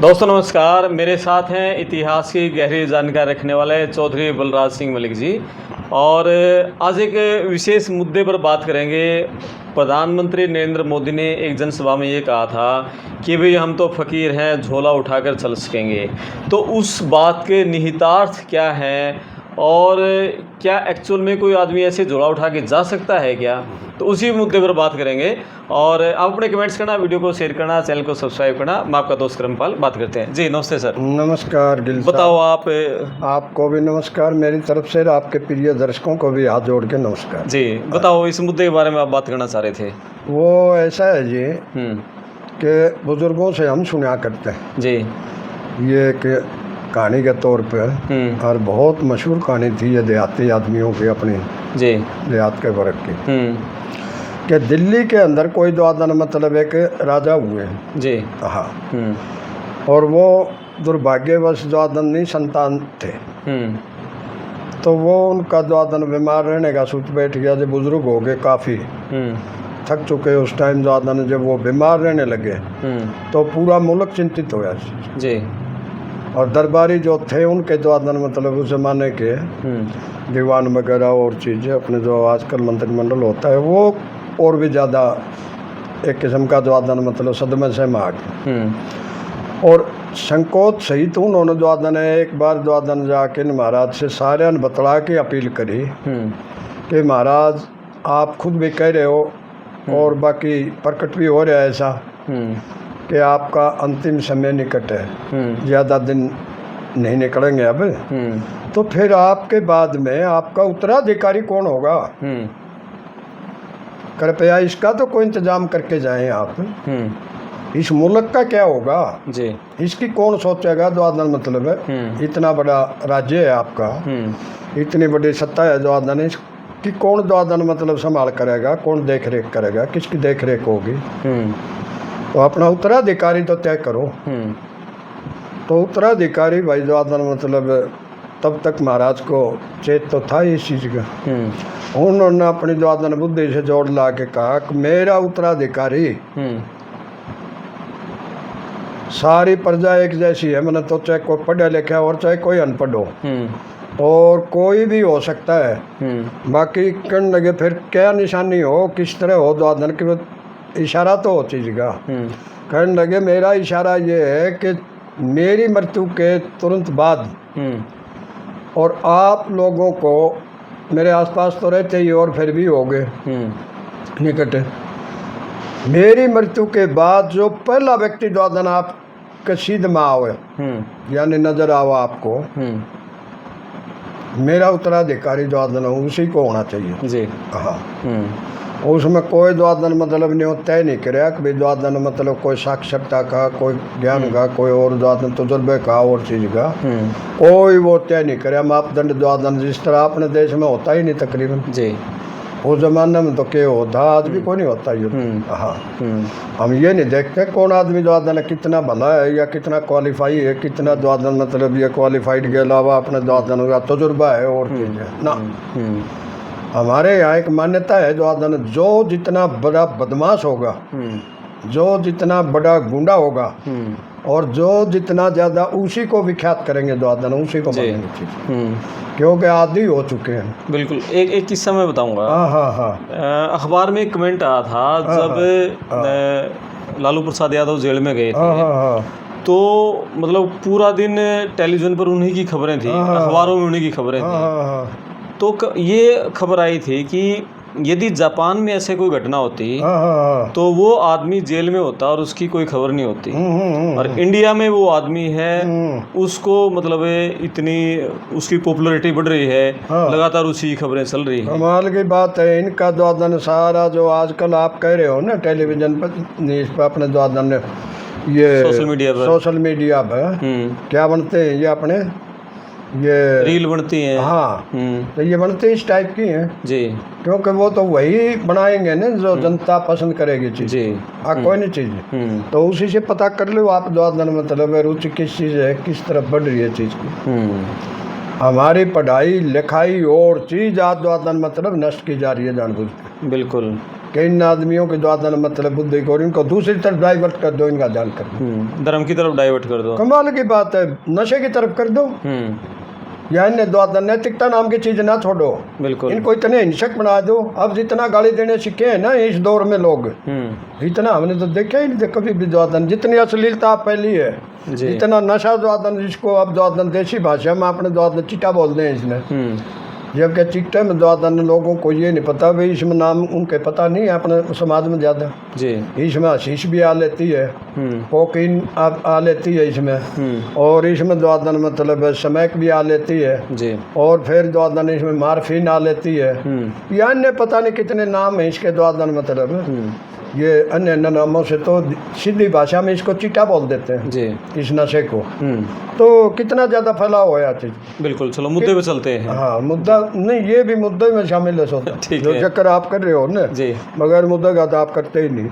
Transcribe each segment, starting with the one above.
दोस्तों नमस्कार। मेरे साथ हैं इतिहास की गहरी जानकारी रखने वाले चौधरी बलराज सिंह मलिक जी, और आज एक विशेष मुद्दे पर बात करेंगे। प्रधानमंत्री नरेंद्र मोदी ने एक जनसभा में ये कहा था कि भाई हम तो फ़कीर हैं, झोला उठाकर चल सकेंगे। तो उस बात के निहितार्थ क्या हैं और क्या एक्चुअल में कोई आदमी ऐसे झोला उठा के जा सकता है क्या, तो उसी मुद्दे पर बात करेंगे। और आप अपने कमेंट्स करना, वीडियो को शेयर करना, चैनल को सब्सक्राइब करना। मैं आपका दोस्त करमपाल बात करते हैं जी। नमस्ते सर। नमस्कार गिल बताओ आप। आपको भी नमस्कार मेरी तरफ से, आपके प्रिय दर्शकों को भी हाथ जोड़ के नमस्कार जी। बताओ इस मुद्दे के बारे में आप बात करना चाह रहे थे। वो ऐसा है जी कि बुजुर्गों से हम सुना करते हैं जी। ये एक कहानी के तौर पर, और बहुत मशहूर कहानी थी ये देहाती आदमियों की, अपनी जी देहात के वर्ग की, कि दिल्ली के अंदर कोई द्वादन मतलब एक राजा हुए जी। हाँ, और वो दुर्भाग्यवश द्वादन नहीं संतान थे। तो वो उनका द्वादन बीमार रहने का सूच बैठ गया। जब बुजुर्ग हो गए, काफ़ी थक चुके उस टाइम द्वादन, जब वो बीमार रहने लगे तो पूरा मुल्क चिंतित होया जी। और दरबारी जो थे उनके द्वादन मतलब उस जमाने के दीवान वगैरह और चीज़ें, अपने जो आजकल मंत्रिमंडल होता है वो और भी ज़्यादा एक किस्म का द्वादन मतलब सदमे से मार। और संकोच सहित उन्होंने द्वादन एक बार द्वादन जाके महाराज से सारे बतला के अपील करी कि महाराज आप खुद भी कह रहे हो और बाकी प्रकट भी हो रहा है ऐसा कि आपका अंतिम समय निकट है, ज़्यादा दिन नहीं निकलेंगे अब। तो फिर आपके बाद में आपका उत्तराधिकारी कौन होगा? कृपया इसका तो कोई इंतजाम करके जाएं आप। इस मुल्क का क्या होगा जी, इसकी कौन सोचेगा? द्वादन मतलब है इतना बड़ा राज्य है आपका, इतनी बड़ी सत्ता है द्वादन, इसकी कौन द्वादन मतलब संभाल करेगा? कौन देख रेख करेगा? किसकी देख रेख होगी? तो अपना उत्तराधिकारी तो तय करो। तो उत्तराधिकारी भाई द्वादन मतलब तब तक महाराज को चेत तो था इस चीज़ का। उन्होंने अपनी द्वादन बुद्धि से जोड़ ला के कहा कि मेरा उत्तराधिकारी सारी प्रजा एक जैसी है, मैंने तो चाहे कोई पढ़ा लिखा और चाहे कोई अनपढ़ हो और कोई भी हो सकता है। बाकी कहने लगे फिर क्या निशानी हो, किस तरह हो द्वादन की, इशारा तो हो चीज़ का। कहने लगे मेरा इशारा ये है कि मेरी मृत्यु के तुरंत बाद और आप लोगों को मेरे आसपास तो रहते ही और फिर भी हो गए निकट, मेरी मृत्यु के बाद जो पहला व्यक्ति द्वादन आपके सीध में आवे यानी नजर आवा आपको, मेरा उत्तराधिकारी द्वादन उसी को होना चाहिए जी। हाँ, उसमें कोई द्वादन मतलब नहीं तय नहीं कराया कि भाई द्वादन मतलब कोई साक्षरता का, कोई ज्ञान का, कोई और द्वादन तजुर्बे का और चीज़ का कोई वो तय नहीं कराया मापदंड द्वादन, जिस तरह अपने देश में होता ही नहीं तकरीबन जी। उस जमाने में तो क्या होता, आज भी कोई नहीं होता ये। हाँ, हम ये नहीं देखते कौन आदमी द्वादन कितना भला है या कितना क्वालिफाई है, कितना द्वादन मतलब ये क्वालिफाइड के अलावा अपने द्वादन का तजुर्बा है और चीज़ें ना। हमारे यहाँ एक मान्यता है द्वादन जो जितना बड़ा बदमाश होगा, जो जितना बड़ा गुंडा होगा और जो जितना ज़्यादा उसी को विख्यात करेंगे द्वादन, उसी को मानेंगे क्योंकि आदी हो चुके हैं। बिल्कुल। एक किस्सा मैं बताऊंगा। हाँ। अखबार में एक कमेंट आया था जब लालू प्रसाद यादव जेल में गए थे। तो मतलब पूरा दिन टेलीविज़न पर उन्हीं की खबरें थी, अखबारों में उन्हीं की खबरें थी। तो ये खबर आई थी कि यदि जापान में ऐसे कोई घटना होती तो वो आदमी जेल में होता और उसकी कोई खबर नहीं होती, और इंडिया में वो आदमी है उसको मतलब इतनी उसकी पॉपुलैरिटी बढ़ रही है, लगातार उसी की खबरें चल रही हैं। कमाल की बात है इनका द्वादन सारा जो आजकल आप कह रहे हो ना टेलीविजन पर, न्यूज़ पर, अपने द्वादन ये सोशल मीडिया पर क्या बनते हैं ये अपने ये रील बनती हैं। हाँ, तो ये बनते इस टाइप की हैं जी, क्योंकि वो तो वही बनाएंगे ना जो जनता पसंद करेगी चीज़ जी। कोई नहीं चीज़ तो उसी से पता कर लो आप द्वादन मतलब रुचि किस चीज़ है, किस तरफ बढ़ रही है चीज़ की। हमारी पढ़ाई लिखाई और चीज़ आज द्वादन मतलब नष्ट की जा रही है जानबूझ के। बिल्कुल। कि इन आदमियों के द्वादन मतलब बुद्धि को और इनको दूसरी तरफ डाइवर्ट कर दो, इनका ध्यान कर दो, धर्म की तरफ डाइवर्ट कर दो। कमाल की बात है, नशे की तरफ कर दो, या इन्हें द्वादन नैतिकता नाम की चीज ना छोड़ो, बिल्कुल इनको इतने हिंसक बना दो। अब जितना गाली देने सीखे हैं ना इस दौर में लोग, इतना हमने तो देखा ही नहीं कभी भी द्वादन, जितनी अश्लीलता पहली है, जितना नशा द्वादन, जिसको अब द्वादन देसी भाषा में अपने द्वादन चिट्टा बोलते हैं इसने, जबकि चिट्टे में द्वादन लोगों को ये नहीं पता भाई, इसमें नाम उनके पता नहीं है अपने समाज में ज़्यादा जी, इसमें हशीश भी आ लेती है, कोकीन आ लेती है इसमें, और इसमें द्वादन मतलब समैक भी आ लेती है जी, और फिर द्वादन इसमें मार्फिन आ लेती है, या अन्य पता नहीं कितने नाम है इसके द्वादन मतलब, ये अन्य नामों से तो सीधी भाषा में इसको चिट्टा बोल देते हैं जी, इस नशे को। तो कितना ज़्यादा फैला हुआ है चीज। बिल्कुल, चलो मुद्दे पे चलते हैं। हाँ, मुद्दा नहीं, ये भी मुद्दे में शामिल है सोता जो चक्कर आप कर रहे हो ना जी, मगर मुद्दे का तो आप करते ही नहीं,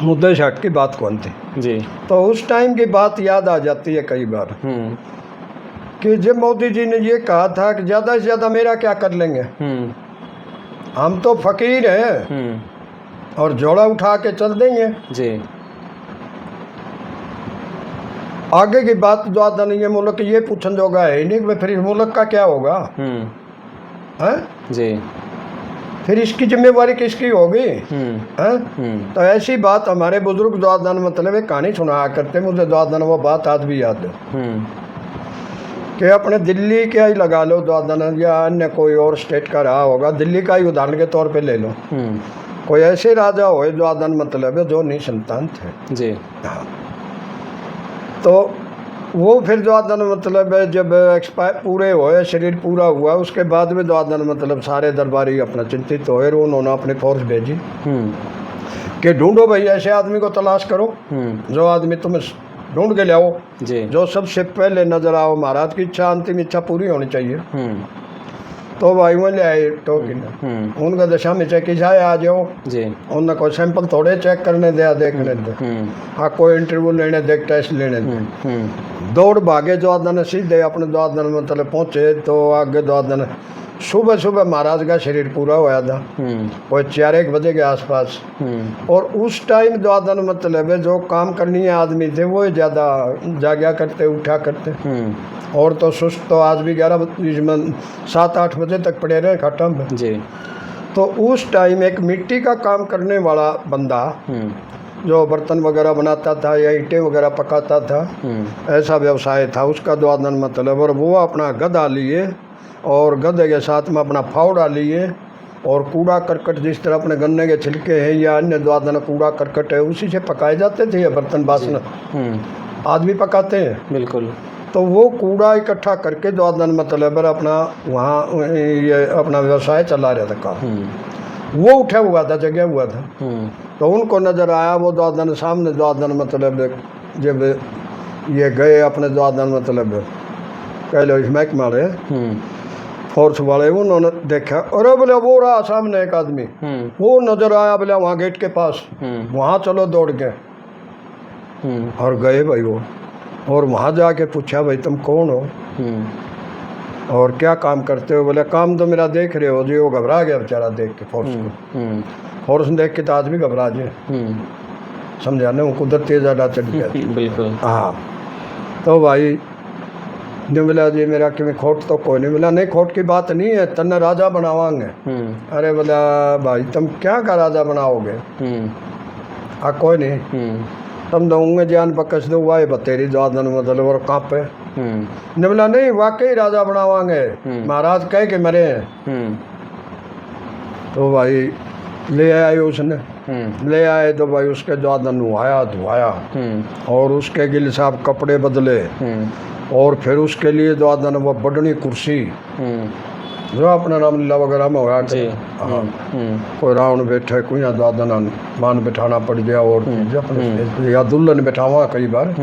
मुद्दे से हट की बात कौन थी जी। तो उस टाइम की बात याद आ जाती है कई बार कि जब मोदी जी ने ये कहा था कि ज़्यादा से ज़्यादा मेरा क्या कर लेंगे, हम तो फकीर हैं और जोड़ा उठा के चल देंगे जी। आगे की बात द्वादन ये मुल्क ये पूछन जोगा है नहीं कि फिर इस मुल्क का क्या होगा है जी, फिर इसकी जिम्मेवारी किसकी होगी है। तो ऐसी बात हमारे बुजुर्ग द्वादन मतलब एक कहानी सुनाया करते, मुझे द्वादन वो बात आज भी याद है कि अपने दिल्ली का ही लगा लो द्वादन, या अन्य कोई और स्टेट का रहा होगा, दिल्ली का ही उदाहरण के तौर पे ले लो, कोई ऐसे राजा हो द्वादन मतलब जो निसंतान थे जी। हाँ, तो वो फिर द्वादन मतलब जब एक्सपायर पूरे हुए, शरीर पूरा हुआ, उसके बाद में द्वादन मतलब सारे दरबारी अपना चिंतित हुए, उन्होंने अपनी फोर्स भेजी कि ढूंढो भाई ऐसे आदमी को तलाश करो जो आदमी तुम्हें ढूंढ के लाओ जी, जो सबसे पहले नजर आओ, महाराज की इच्छा अंतिम इच्छा पूरी होनी चाहिए। तो भाई वो ले आए टोकन, उनका दशा में चेक किया आ जाओ जी, उन्हें कोई सैंपल थोड़े चेक करने दिया, देखने दे, हाँ कोई इंटरव्यू लेने दे, टेस्ट लेने दे, दौड़ भागे द्वादन सीधे अपने द्वादन मतलब पहुँचे। तो आगे द्वादन सुबह सुबह महाराज का शरीर पूरा हुआ था, कोई 4-1 बजे के आसपास, और उस टाइम द्वादन मतलब जो काम करनी है आदमी थे वो ज़्यादा जागया करते, उठा करते, और तो सुस्त तो आज भी 7-8 बजे तक पड़े रहे खत्म जी। तो उस टाइम एक मिट्टी का काम करने वाला बंदा जो बर्तन वगैरह बनाता था या ईंटें वगैरह पकाता था, ऐसा व्यवसाय था उसका द्वादन मतलब, और वो अपना गधा लिए और गधे के साथ में अपना फावड़ा लिए, और कूड़ा करकट जिस तरह अपने गन्ने के छिलके हैं या अन्य द्वादन कूड़ा करकट है उसी से पकाए जाते थे ये बर्तन बासन, आदमी पकाते हैं बिल्कुल। तो वो कूड़ा इकट्ठा करके द्वादन मतलब अपना वहाँ ये अपना व्यवसाय चला रहा था काम, वो उठा हुआ था, जगह हुआ था। तो उनको नज़र आया वो द्वादन सामने, द्वादन मतलब जब ये गए अपने द्वादन मतलब कह लो इस महकमा रहे फोर्स वाले, उन्होंने देखा अरे बोले वो रहा सामने एक आदमी, वो नजर आया बोले वहाँ गेट के पास, वहाँ चलो दौड़ के, और गए भाई वो, और वहाँ जाके पूछा भाई तुम कौन हो और क्या काम करते हो, बोले काम तो मेरा देख रहे हो जी। वो घबरा गया बेचारा देख के फोर्स को, फोर्स देख के तो आदमी घबरा जाए, समझाने वो कुदरती ज़्यादा चढ़ गया बिल्कुल। हाँ, तो भाई ने बोला जी मेरा कि खोट तो कोई नहीं, बोला नहीं खोट की बात नहीं है, तन्ने राजा बनावांगे। अरे बोला भाई तुम क्या का राजा बनाओगे, कोई नहीं तुम दूंगे जान पकस दो वाए बतेरी द्वादन मतलब, और कहाँ पे ने बोला नहीं वाकई राजा बनावांगे, महाराज कह के मरे हैं। तो भाई ले आए उसने, ले आए तो भाई उसके द्वादन नुहाया धुआया, और उसके गिल साहब कपड़े बदले, और फिर उसके लिए द्वादन वो बड़नी कुर्सी जो अपना रामलीला वगैरह में होया जी। हाँ, कोई रावण बैठे कोई द्वादन मान बैठाना पड़ गया, और अपने या दुल्हन बैठावा कई बार,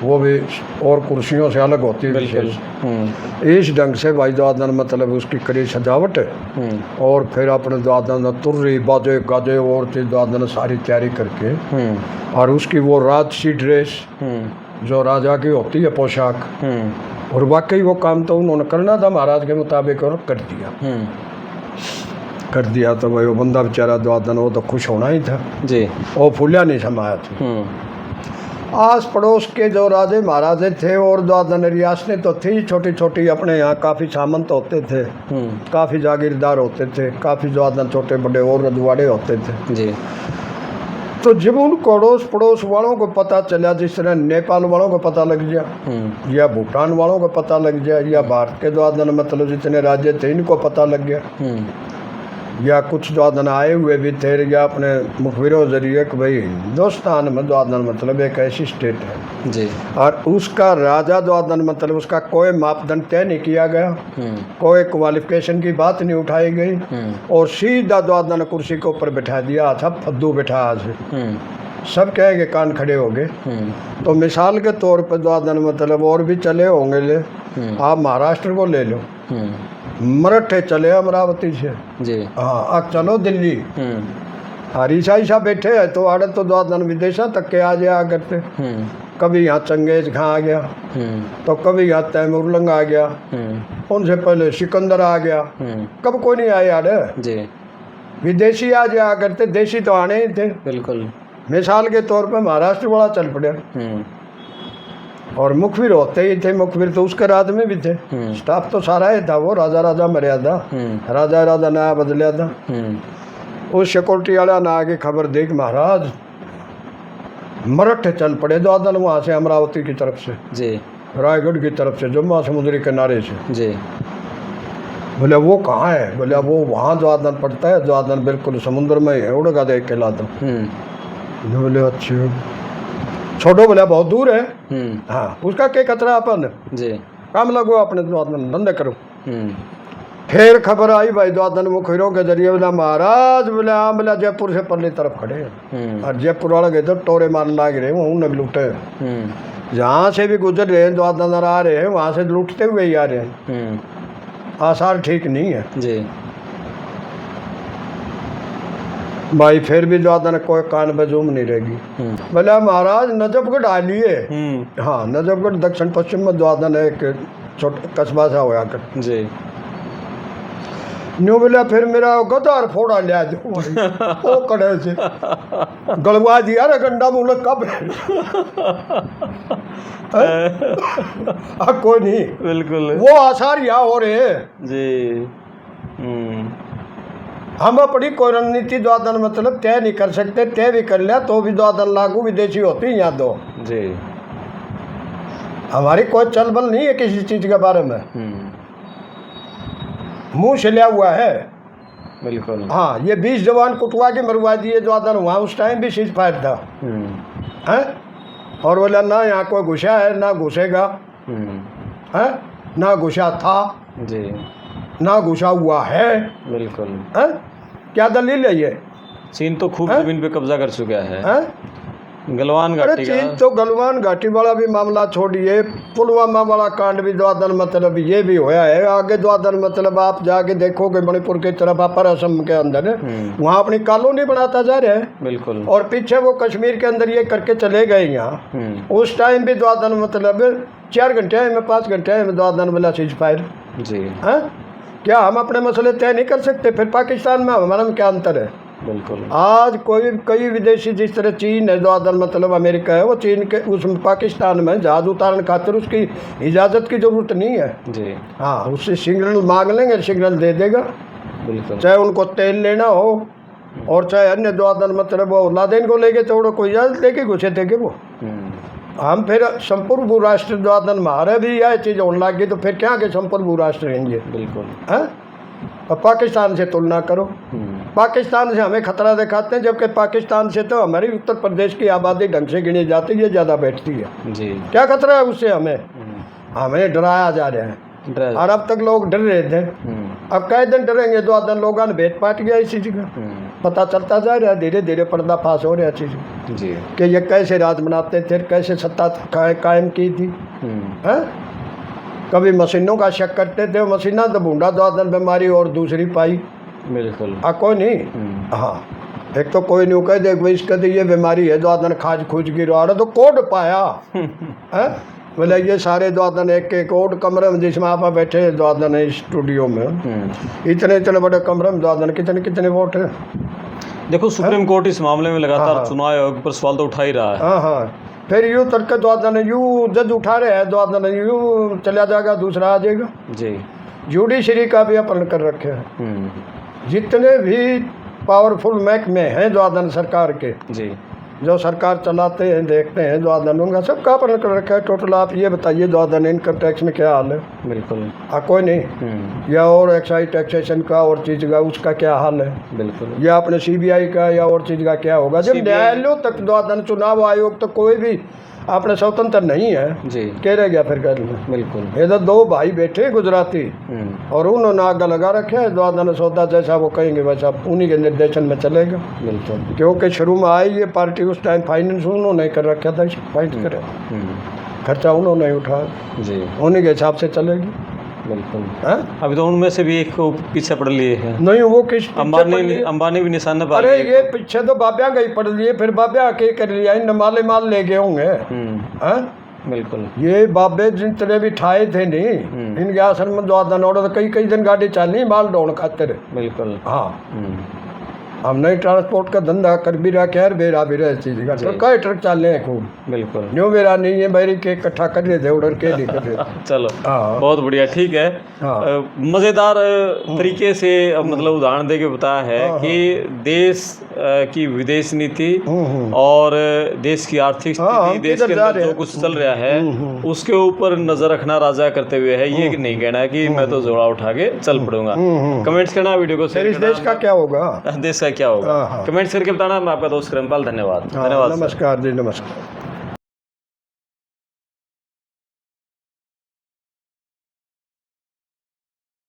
वो भी और कुर्सियों से अलग होती है इस ढंग से भाई द्वादन मतलब उसकी करी सजावट है। और फिर अपने द्वादन तुर्री बाजे गाजे और चीज द्वादन सारी तैयारी करके, और उसकी वो राजसी ड्रेस जो राजा की होती है पोशाक, और वाकई वो काम तो उन्होंने करना था महाराज के मुताबिक और कर दिया। कर दिया तो भाई वो बंदा बेचारा द्वादन वो तो खुश होना ही था जी। वो फूलिया नहीं समाया था। आस पड़ोस के जो राजे महाराजे थे और द्वादन रियासतें तो थी छोटी छोटी, अपने यहाँ काफ़ी सामंत होते थे, काफ़ी जागीरदार होते थे, काफ़ी द्वादन छोटे बड़े और रजवाड़े होते थे जी। तो जब उन अड़ोस पड़ोस वालों को पता चला, जिस तरह नेपाल वालों को पता लग गया या भूटान वालों को पता लग गया या भारत के द्वादन मतलब जितने राज्य थे इनको पता लग गया, या कुछ द्वादन आए हुए भी थे या अपने मुखबिरों जरिए कि भाई हिंदुस्तान में द्वादन मतलब एक ऐसी स्टेट है जी, और उसका राजा द्वादन मतलब उसका कोई मापदंड तय नहीं किया गया, कोई क्वालिफिकेशन की बात नहीं उठाई गई और सीधा द्वादन कुर्सी के ऊपर बैठा दिया। अच्छा फद्दू बैठा आज सब कहेंगे कान खड़े हो गए। तो मिसाल के तौर पर द्वादन मतलब और भी चले होंगे, ले आप महाराष्ट्र को ले लो, मराठे चले अमरावती से जी, हाँ अब चलो दिल्ली, हरीसा ईसा बैठे है तो आड़े तो द्वादन विदेशा तक के आ जाया करते, कभी यहाँ चंगेज खां आ गया तो कभी यहाँ तैमूरलंग आ गया, उनसे पहले सिकंदर आ गया, कब कोई नहीं आया यार जी, विदेशी आ जाया करते, देशी तो आने ही थे। बिल्कुल। मिसाल के तौर पे महाराष्ट्र वाला चल पड़े और मुखबिर होते ही थे, मुखबिर तो उसके राज में भी थे, स्टाफ तो सारा ही था, वो राजा राजा मर्या था, राजा राजा नया बदलिया था। उस सिक्योरिटी वाला ना आगे खबर देख महाराज मराठे चल पड़े द्वादन वहाँ से अमरावती की तरफ से जी, रायगढ़ की तरफ से जम्मू समुद्री किनारे से। जी। बोले वो कहाँ है? बोले वो वहाँ द्वादन पड़ता है, द्वादन बिल्कुल समुद्र में है, उड़गा देख के ला दो। बोले अच्छा छोड़ो, बोला बहुत दूर है, हाँ उसका क्या खतरा अपन जी, काम लगो अपने द्वादन धंधे करो। फिर खबर आई भाई द्वादन मुखबिरों के जरिए, बोला महाराज बोले हाँ, बोला जयपुर से परली तरफ खड़े हैं और जयपुर वाले गए तो टोरे मारने लाग रहे वो उन्हें लूटे, जहाँ से भी गुजर रहे हैं द्वादन आ रहे हैं वहाँ से लूटते हुए ही आ रहे हैं, आसार ठीक नहीं है जी। भाई फिर भी द्वादन कोई कान बजूम नहीं रहेगी। बोला महाराज नजफगढ़ आ लिए, हाँ नजफगढ़ दक्षिण पश्चिम में द्वादन है, एक छोटा कस्बा सा होया कर जी। न्यू बोला फिर मेरा गदार फोड़ा लिया जो वो कड़े से गलवा दिया रे गंडा मुँह कब कोई नहीं, बिल्कुल वो आसार यहाँ हो रहे जी। हम अपनी कोई रणनीति द्वादन मतलब तय नहीं कर सकते, तय भी कर लिया तो भी द्वादन लागू विदेशी होती है यहाँ दो जी, हमारी कोई चल बल नहीं है किसी चीज के बारे में, मुंह से लिया हुआ है बिल्कुल। हाँ ये 20 जवान कुटवा के मरवा दिए द्वादन, वहाँ उस टाइम भी सीज फायर था है और बोला ना यहाँ कोई घुसा है ना घुसेगा है ना घुसा था जी, ना घुसा हुआ है बिल्कुल। है क्या दलील है ये? चीन तो खूब जमीन पे कब्जा कर चुका है, गलवान अरे घाटी चीन तो गलवान घाटी वाला भी मामला छोड़िए, पुलवामा वाला कांड भी द्वादन मतलब ये भी होया है। आगे द्वादन मतलब आप जाके देखोगे मणिपुर की तरफ अपर असम के अंदर वहाँ अपनी कॉलोनी बनाता जा रहे हैं बिल्कुल, और पीछे वो कश्मीर के अंदर ये करके चले गए यहाँ। उस टाइम भी द्वादन मतलब 4 घंटे में 5 घंटे में द्वादन वाला सीज फायर जी। है क्या हम अपने मसले तय नहीं कर सकते? फिर पाकिस्तान में हमारा में क्या अंतर है? बिल्कुल। आज कई विदेशी जिस तरह चीन है द्वादन मतलब अमेरिका है, वो चीन के उसमें पाकिस्तान में जहाज उतारने खातिर उसकी इजाज़त की जरूरत नहीं है जी। हाँ उससे सिग्नल मांग लेंगे, सिग्नल दे देगा बिल्कुल, चाहे उनको तेल लेना हो और चाहे अन्य द्वादन मतलब वो लादेन को लेके तो कोई इजाज़त लेके घुसे थे वो। हम फिर संपूर्ण भू राष्ट्र द्वादन मारे भी यह चीज़ होने लग गई तो फिर क्या के संपूर्ण भू राष्ट्र रहेंगे बिल्कुल है। और पाकिस्तान से तुलना करो, पाकिस्तान से हमें खतरा दिखाते हैं जबकि पाकिस्तान से तो हमारी उत्तर प्रदेश की आबादी ढंग से गिनी जाती है, ज़्यादा बैठती है जी। क्या खतरा है उससे? हमें डराया जा रहा है और अब तक लोग डर रहे थे, अब कई दिन डरेंगे द्वादन लोगों ने भेद पाट गया इस चीज़ का, पता चलता जा रहा है, धीरे धीरे पर्दाफाश हो रहा है चीज़ जी कि ये कैसे राज बनाते थे, कैसे सत्ता कायम की थी है। कभी मशीनों का शक करते थे, मशीना तो बूंदा द्वादन बीमारी और दूसरी पाई बिल्कुल कोई नहीं। हाँ एक तो कोई नहीं कह दे भाई इसका तो ये बीमारी है द्वादन खाज खूज गिरा तो कोड पाया है बोले ये सारे द्वादन एक एक और कमरे में जिसमें आप बैठे हैं द्वादन है स्टूडियो में, इतने इतने बड़े कमरे में द्वादन कितने कितने वोट हैं। देखो सुप्रीम कोर्ट इस मामले में लगातार चुनाव आयोग पर सवाल तो उठा ही रहा है। हाँ हाँ, फिर यूँ तड़के द्वादन यूँ जज उठा रहे हैं, द्वादन यूँ चला जाएगा, दूसरा आ जाएगा जी। जुडिशरी का भी अपहरण कर रखे हैं। जितने भी पावरफुल महकमे हैं द्वादन सरकार के, जी, जो सरकार चलाते हैं देखते हैं द्वादन उनका सबका अपहरण कर रखा है। टोटल आप ये बताइए द्वादन इनकम टैक्स में क्या हाल है। बिल्कुल कोई नहीं, या और एक्साइज टैक्सेशन का और चीज़ का उसका क्या हाल है। बिल्कुल, या अपने सीबीआई का या और चीज़ का क्या होगा। जब न्यायालयों तक द्वादन चुनाव आयोग तक कोई भी अपने स्वतंत्र नहीं है जी, कह रह गया फिर कर लें। बिल्कुल, ये तो दो भाई बैठे गुजराती और उन्होंने आगे लगा रखे है द्वादन सौदा जैसा वो कहेंगे वैसा उन्हीं के निर्देशन में चलेगा। बिल्कुल, क्योंकि शुरू में आई ये पार्टी उस टाइम फाइनेंस उन्होंने कर रखा था, फाइट करे खर्चा उन्होंने उठाया जी, उन्हीं के हिसाब से चलेगी। बिल्कुल। है? अभी तो उनमें से भी एक को पीछे पड़ लिए हैं। नहीं वो किस अंबानी भी निशाने पर। अरे ये पीछे तो बाब्या गई पड़ लिए, फिर बाब्या के कर लिया इन माले माल ले गए होंगे। बिल्कुल, ये बाबे जितने भी ठाए थे नहीं इनके आसन में द्वादन और कई कई दिन गाड़ी चलनी माल ढोण खातिर। बिल्कुल, हाँ हम नहीं ट्रांसपोर्ट का धंधा कर भी रहा खैर बेरा भी रहे चीज का ट्रक कई ट्रक चल रहे हैं खूब। बिल्कुल, जो मेरा नहीं है मेरी के इकट्ठा कर रहे थे ऑर्डर के नहीं कर रहे। चलो हाँ। बहुत बढ़िया, ठीक है। मज़ेदार तरीके से मतलब उदाहरण दे के बताया है कि देश की विदेश नीति और देश की आर्थिक स्थिति, देश के अंदर जो कुछ चल रहा है उसके ऊपर नजर रखना राजा करते हुए है। ये नहीं कहना है कि मैं तो जोड़ा उठा के चल पड़ूंगा। कमेंट्स करना, वीडियो को शेयर करना। देश का क्या होगा, देश का क्या होगा, कमेंट्स करके बताना। मैं आपका दोस्त करमपाल, धन्यवाद। नमस्कार जी, नमस्कार।